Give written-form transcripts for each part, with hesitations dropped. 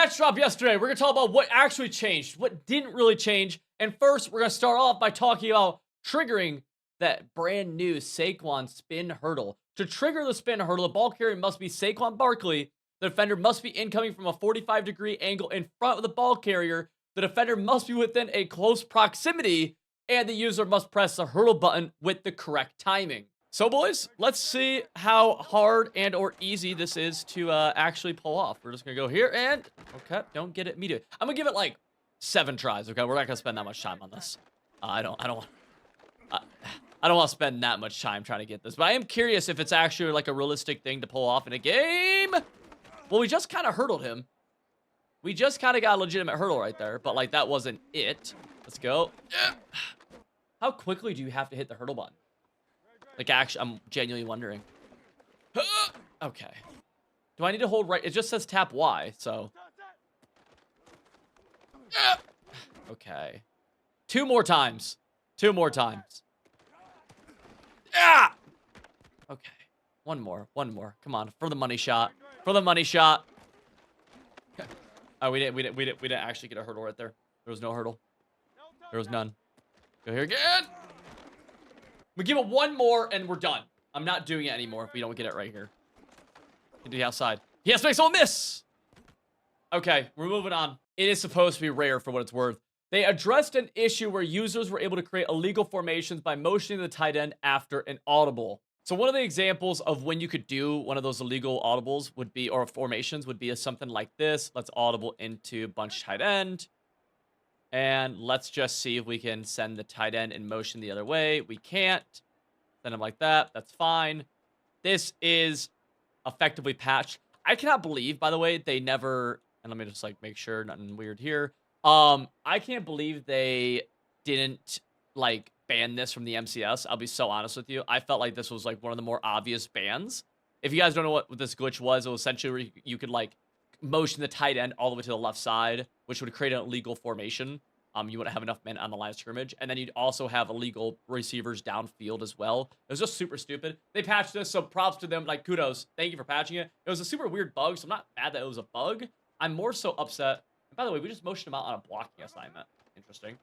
patch drop yesterday. We're going to talk about what actually changed, what didn't really change. And first, we're going to start off by talking about triggering that brand new Saquon spin hurdle. To trigger the spin hurdle, the ball carrier must be Saquon Barkley. The defender must be incoming from a 45-degree angle in front of the ball carrier. The defender must be within a close proximity, and the user must press the hurdle button with the correct timing. So, boys, let's see how hard and or easy this is to actually pull off. We're just going to go here and, okay, don't get it immediately. I'm going to give it like 7 tries, okay? We're not going to spend that much time on this. I don't want to spend that much time trying to get this, but I am curious if it's actually like a realistic thing to pull off in a game. Well, we just kind of hurdled him. We just kind of got a legitimate hurdle right there, but like that wasn't it. Let's go. How quickly do you have to hit the hurdle button? Like, actually, I'm genuinely wondering. Okay. Do I need to hold right? It just says tap Y, so. Okay. 2 more times. 2 more times. Okay. One more. Come on, for the money shot. For the money shot. Oh, we didn't actually get a hurdle right there. There was no hurdle. There was none. Go here again. We give it 1 more and we're done. I'm not doing it anymore if we don't get it right here. Get to the outside. Yes, makes a miss. Okay, we're moving on. It is supposed to be rare for what it's worth. They addressed an issue where users were able to create illegal formations by motioning the tight end after an audible. So one of the examples of when you could do one of those illegal audibles would be, or formations would be something like this. Let's audible into bunch tight end. And let's just see if we can send the tight end in motion the other way. We can't. Send him like that. That's fine. This is effectively patched. I cannot believe, by the way, they never... And let me just, like, make sure nothing weird here. I can't believe they didn't, like, ban this from the MCS. I'll be so honest with you. I felt like this was, like, one of the more obvious bans. If you guys don't know what this glitch was, it was essentially where you could, like, motion the tight end all the way to the left side, which would create an illegal formation. You wouldn't have enough men on the line of scrimmage. And then you'd also have illegal receivers downfield as well. It was just super stupid. They patched this, so props to them. Like, kudos. Thank you for patching it. It was a super weird bug, so I'm not mad that it was a bug. I'm more so upset. And by the way, we just motioned him out on a blocking assignment. Interesting.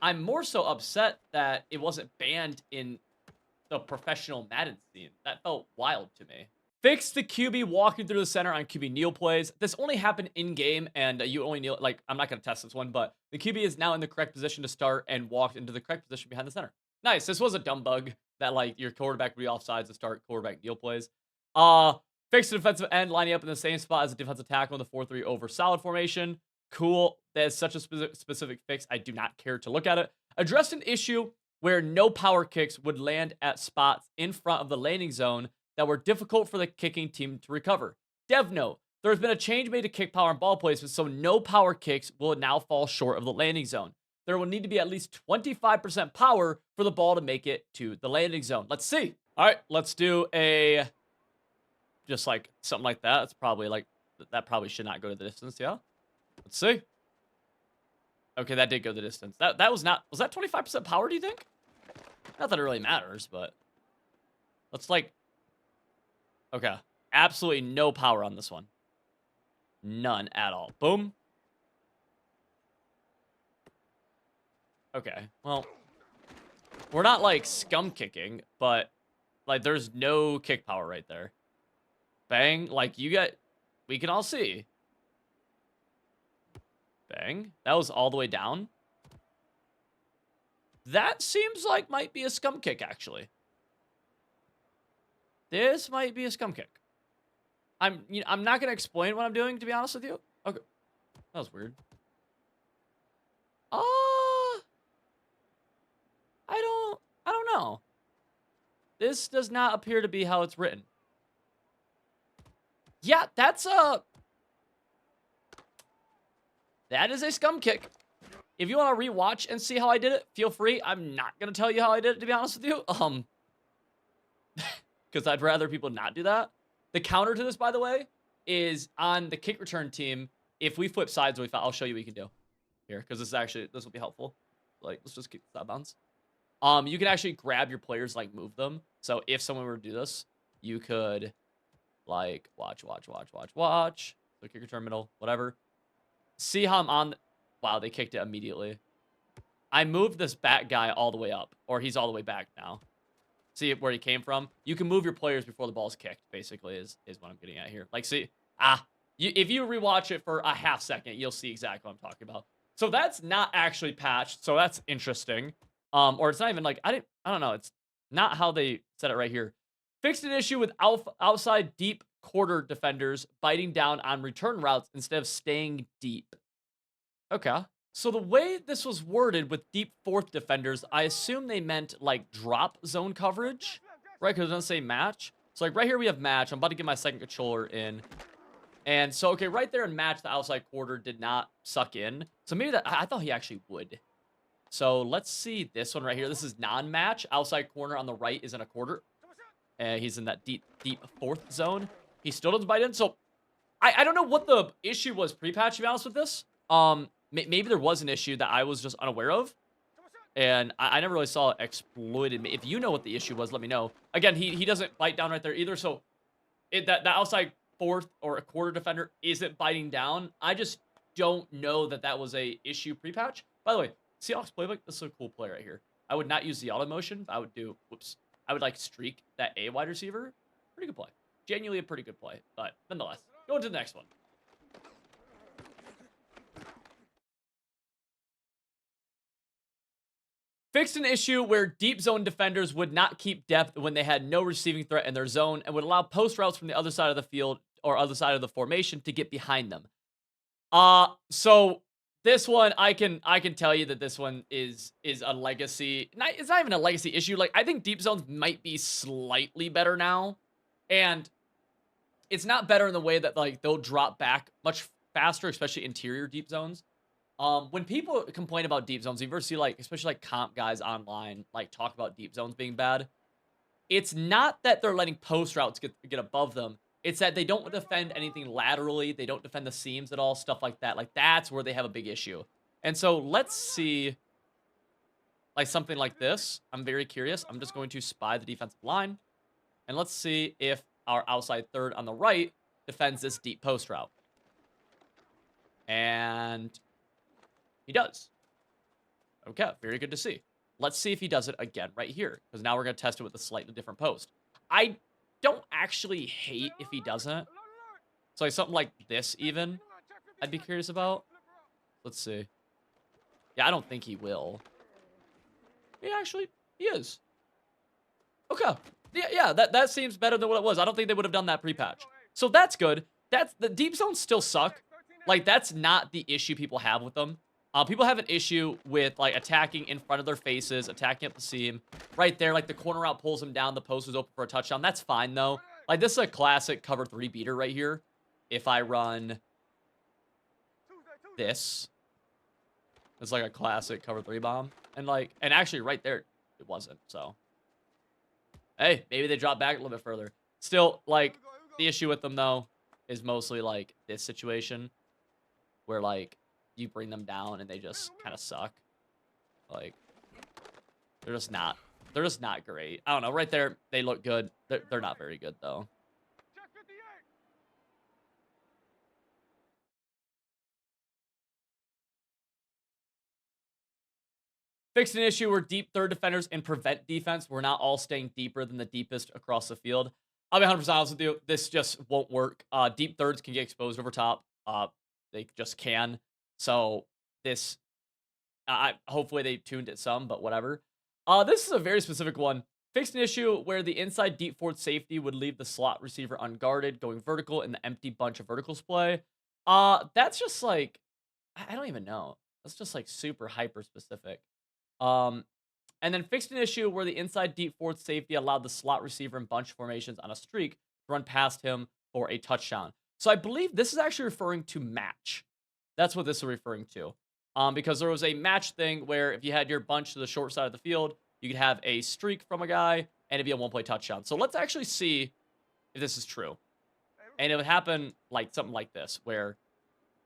I'm more so upset that it wasn't banned in the professional Madden scene. That felt wild to me. Fix the QB walking through the center on QB kneel plays. This only happened in-game, and you only kneel... Like, I'm not going to test this one, but the QB is now in the correct position to start and walked into the correct position behind the center. Nice. This was a dumb bug that, like, your quarterback would be offsides to start quarterback kneel plays. Fix the defensive end, lining up in the same spot as the defensive tackle in the 4-3 over solid formation. Cool. That is such a specific fix. I do not care to look at it. Addressed an issue where no power kicks would land at spots in front of the landing zone that were difficult for the kicking team to recover. Dev note, there has been a change made to kick power and ball placement, so no power kicks will now fall short of the landing zone. There will need to be at least 25% power for the ball to make it to the landing zone. Let's see. All right, let's do a... Just like something like that. It's probably like... That probably should not go to the distance, yeah? Let's see. Okay, that did go the distance. That was not... Was that 25% power, do you think? Not that it really matters, but... Let's like... Okay. Absolutely no power on this one. None at all. Boom. Okay. Well, we're not like scum kicking, but like there's no kick power right there. Bang. Like you get, we can all see. Bang. That was all the way down. That seems like might be a scum kick, actually. This might be a scum kick. I'm not gonna explain what I'm doing, to be honest with you. Okay, that was weird. I don't know. This does not appear to be how it's written. Yeah, that is a scum kick. If you want to rewatch and see how I did it, feel free. I'm not gonna tell you how I did it, to be honest with you. Because I'd rather people not do that. The counter to this, by the way, is on the kick return team. If we flip sides, I'll show you what you can do here, because this will be helpful. Like, let's just keep the out bounds. You can actually grab your players, like move them. So if someone were to do this, you could like watch. So kick return middle, whatever. see how I'm on. Wow, they kicked it immediately. I moved this back guy all the way up, or he's all the way back now. See where he came from? You can move your players before the ball's kicked, basically, is what I'm getting at here. Like, see, if you rewatch it for a half second, you'll see exactly what I'm talking about. So that's not actually patched, so that's interesting. Or it's not even like, I don't know, it's not how they said it right here. Fixed an issue with outside deep quarter defenders biting down on return routes instead of staying deep. Okay. So the way this was worded with deep fourth defenders, I assume they meant like drop zone coverage, right? Because it doesn't say match. So like right here we have match. I'm about to get my second controller in. And so, okay, right there in match, the outside quarter did not suck in. So maybe that, I thought he actually would. So let's see this one right here. This is non-match. Outside corner on the right is in a quarter. And he's in that deep fourth zone. He still doesn't bite in. So I don't know what the issue was pre-patch, to be honest with this. Maybe there was an issue that I was just unaware of. And I never really saw it exploited. If you know what the issue was, let me know. Again, he doesn't bite down right there either. So that outside fourth or a quarter defender isn't biting down. I just don't know that was a issue pre-patch. By the way, Seahawks playbook, this is a cool play right here. I would not use the auto motion. I would do, I would like streak that A wide receiver. Pretty good play. Genuinely a pretty good play. But nonetheless, go into the next one. Fixed an issue where deep zone defenders would not keep depth when they had no receiving threat in their zone and would allow post routes from the other side of the field or other side of the formation to get behind them. So this one, I can tell you that this one is a legacy. It's not even a legacy issue. Like, I think deep zones might be slightly better now. And it's not better in the way that, like, they'll drop back much faster, especially interior deep zones. When people complain about deep zones, you ever see, like, especially like comp guys online, like, talk about deep zones being bad. It's not that they're letting post routes get above them. It's that they don't defend anything laterally. They don't defend the seams at all, stuff like that. Like, that's where they have a big issue. And so let's see, like, something like this. I'm very curious. I'm just going to spy the defensive line. And let's see if our outside third on the right defends this deep post route. And he does. Okay, very good to see. Let's see if he does it again right here, because now we're going to test it with a slightly different post. I don't actually hate if he doesn't. So like something like this even, I'd be curious about. Let's see. Yeah, I don't think he will. Yeah, actually, he is. Okay. Yeah, that seems better than what it was. I don't think they would have done that pre-patch. So that's good. The deep zones still suck. Like, that's not the issue people have with them. People have an issue with, like, attacking in front of their faces, attacking up the seam. Right there, like, the corner route pulls them down. The post is open for a touchdown. That's fine, though. Like, this is a classic cover 3 beater right here. If I run this, it's like a classic cover 3 bomb. And, like, and actually right there, it wasn't, so. Hey, maybe they drop back a little bit further. Still, like, the issue with them, though, is mostly, like, this situation. Where, like, you bring them down and they just kind of suck. Like, they're just not great. I don't know. Right there, they look good. They're not very good, though. Fixed an issue where deep third defenders and prevent defense were not all staying deeper than the deepest across the field. I'll be 100% honest with you. This just won't work. Deep thirds can get exposed over top. They just can. So this, hopefully they tuned it some, but whatever. This is a very specific one. Fixed an issue where the inside deep fourth safety would leave the slot receiver unguarded, going vertical in the empty bunch of verticals play. That's just like, I don't even know. That's just like super hyper specific. And then fixed an issue where the inside deep fourth safety allowed the slot receiver in bunch formations on a streak to run past him for a touchdown. So I believe this is actually referring to match. That's what this is referring to. Because there was a match thing where if you had your bunch to the short side of the field, you could have a streak from a guy and it'd be a one-play touchdown. So let's actually see if this is true. And it would happen like something like this, where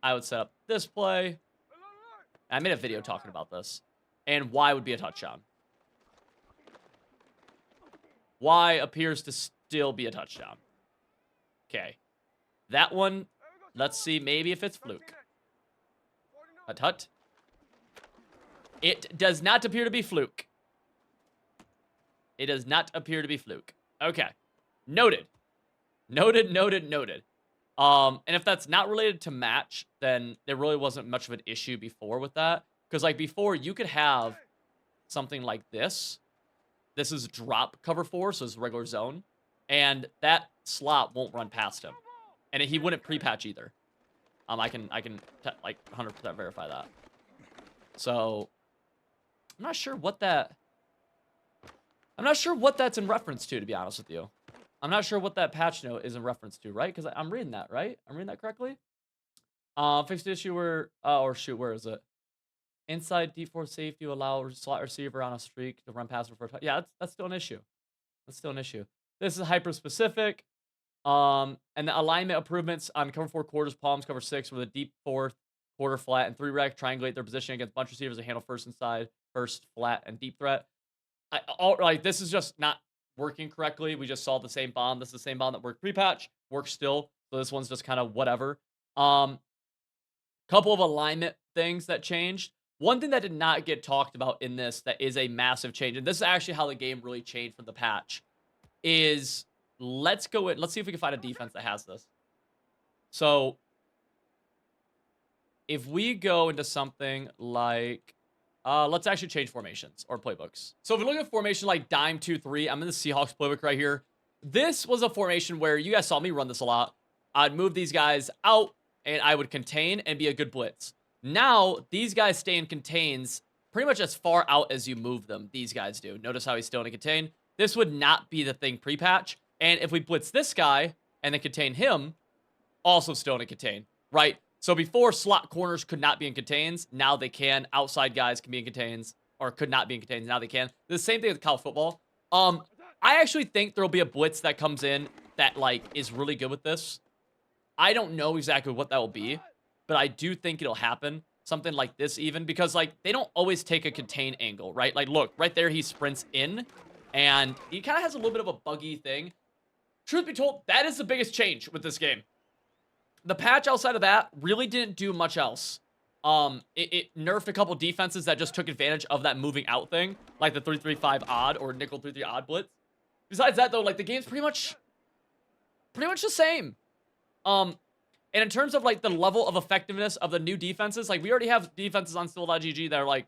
I would set up this play. I made a video talking about this. And Y would be a touchdown. Y appears to still be a touchdown. Okay. That one, let's see maybe if it's fluke. Hut, hut. It does not appear to be fluke. It does not appear to be fluke. Okay. Noted. Noted, noted, noted. And if that's not related to match, then there really wasn't much of an issue before with that. Because, like, before, you could have something like this. This is drop cover 4, so it's regular zone. And that slot won't run past him. And he wouldn't pre-patch either. I can like 100% verify that. So I'm not sure what that's in reference to be honest with you. I'm not sure what that patch note is in reference to, right? Because I'm reading that, right? I'm reading that correctly? Fixed issue where, or shoot, where is it? Inside D4 safety will allow slot receiver on a streak to run past before. Yeah, that's still an issue. That's still an issue. This is hyper specific. And the alignment improvements on cover 4 quarters, palms, cover 6 with a deep 4th, quarter flat, and 3 rec triangulate their position against bunch receivers to handle first inside, first flat, and deep threat. Like this is just not working correctly. We just saw the same bomb. This is the same bomb that worked pre-patch, works still. So this one's just kind of whatever. Couple of alignment things that changed. One thing that did not get talked about in this that is a massive change, and this is actually how the game really changed from the patch, is let's go in. Let's see if we can find a defense that has this. So if we go into something like, let's actually change formations or playbooks. So if we look at formation like dime 2-3, I'm in the Seahawks playbook right here. This was a formation where you guys saw me run this a lot. I'd move these guys out and I would contain and be a good blitz. Now, these guys stay in contains pretty much as far out as you move them. These guys do. Notice how he's still in a contain. This would not be the thing pre-patch. And if we blitz this guy and then contain him, also still in a contain, right? So before, slot corners could not be in contains. Now they can. Outside guys can be in contains or could not be in contains. Now they can. The same thing with college football. I actually think there'll be a blitz that comes in that, like, is really good with this. I don't know exactly what that will be, but I do think it'll happen. Something like this even, because, like, they don't always take a contain angle, right? Like, look, right there, he sprints in, and he kind of has a little bit of a buggy thing. Truth be told, that is the biggest change with this game. The patch outside of that really didn't do much else. It nerfed a couple defenses that just took advantage of that moving out thing, like the 3-3-5 odd or nickel 3-3 odd blitz. Besides that, though, like, the game's pretty much the same. And in terms of, like, the level of effectiveness of the new defenses, like, we already have defenses on Still.gg that are, like,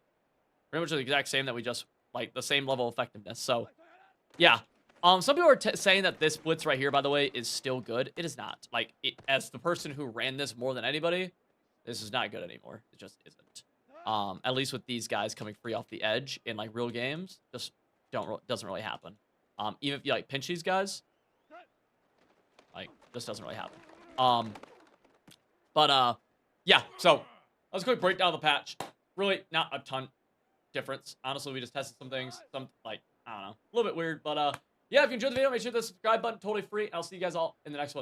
pretty much the exact same that we just, like, the same level of effectiveness. So, yeah. Some people are saying that this blitz right here, by the way, is still good. It is not. Like, as the person who ran this more than anybody, this is not good anymore. It just isn't. At least with these guys coming free off the edge in, like, real games, just doesn't really happen. Even if you, like, pinch these guys, like, this doesn't really happen. Yeah, so let's quick breakdown of the patch. Really not a ton difference. Honestly, we just tested some things. Some, like, I don't know, a little bit weird, but yeah, if you enjoyed the video, make sure to hit the subscribe button, totally free. I'll see you guys all in the next one.